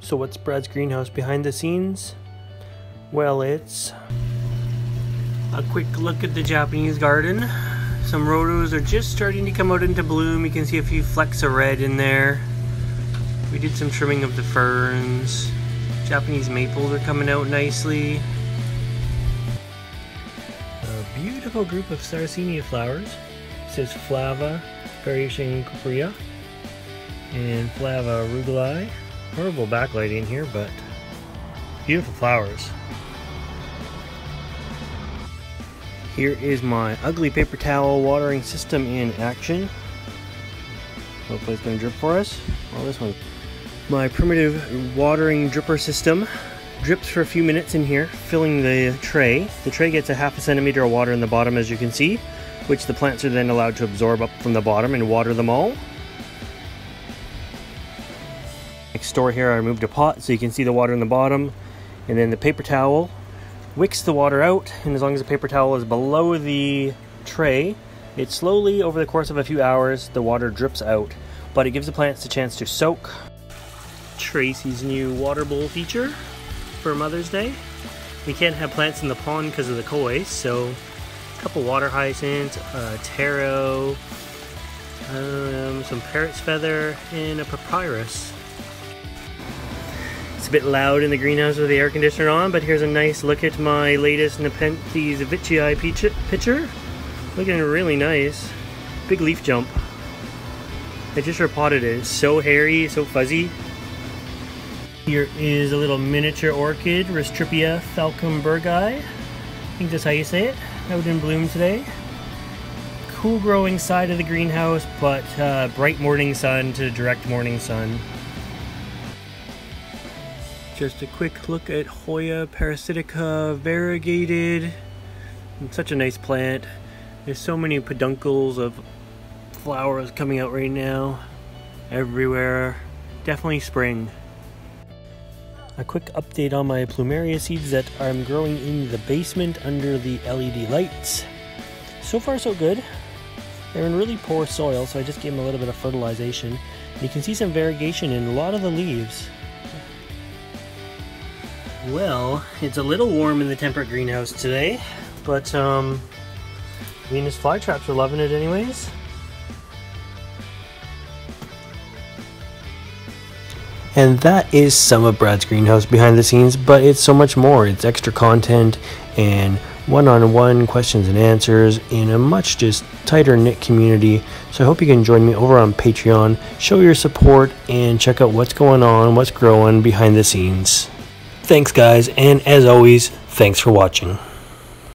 So what's Brad's greenhouse behind the scenes? Well, it's a quick look at the Japanese garden. Some rhodos are just starting to come out into bloom. You can see a few flecks of red in there. We did some trimming of the ferns. Japanese maples are coming out nicely. A beautiful group of Sarracenia flowers. It says Flava variation Cuprea and Flava rugulae. Horrible backlighting here, but beautiful flowers. Here is my ugly paper towel watering system in action. Hopefully it's going to drip for us. Well, this one. My primitive watering dripper system drips for a few minutes in here, filling the tray. The tray gets a ½ centimeter of water in the bottom, as you can see, which the plants are then allowed to absorb up from the bottom and water them all. Next door here I removed a pot so you can see the water in the bottom, and then the paper towel wicks the water out, and as long as the paper towel is below the tray, it slowly, over the course of a few hours, the water drips out, but it gives the plants a chance to soak. Tracy's new water bowl feature for Mother's Day. We can't have plants in the pond because of the koi, so a couple water hyacinths, taro, some parrot's feather, and a papyrus. It's a bit loud in the greenhouse with the air conditioner on, but here's a nice look at my latest Nepenthes Vicii pitcher. Looking really nice. Big leaf jump. I just repotted it. It's so hairy, so fuzzy. Here is a little miniature orchid, Restripia falcumbergi. I think that's how you say it. Out in bloom today. Cool growing side of the greenhouse, but bright morning sun to direct morning sun. Just a quick look at Hoya parasitica variegated. It's such a nice plant. There's so many peduncles of flowers coming out right now. Everywhere. Definitely spring. A quick update on my plumeria seeds that I'm growing in the basement under the LED lights. So far so good. They're in really poor soil, so I just gave them a little bit of fertilization. You can see some variegation in a lot of the leaves. Well, it's a little warm in the temperate greenhouse today, but Venus flytraps are loving it anyways. And that is some of Brad's greenhouse behind the scenes, but it's so much more. It's extra content and one-on-one questions and answers in a much just tighter knit community. So I hope you can join me over on Patreon, show your support, and check out what's going on, what's growing behind the scenes. Thanks guys, and as always, thanks for watching.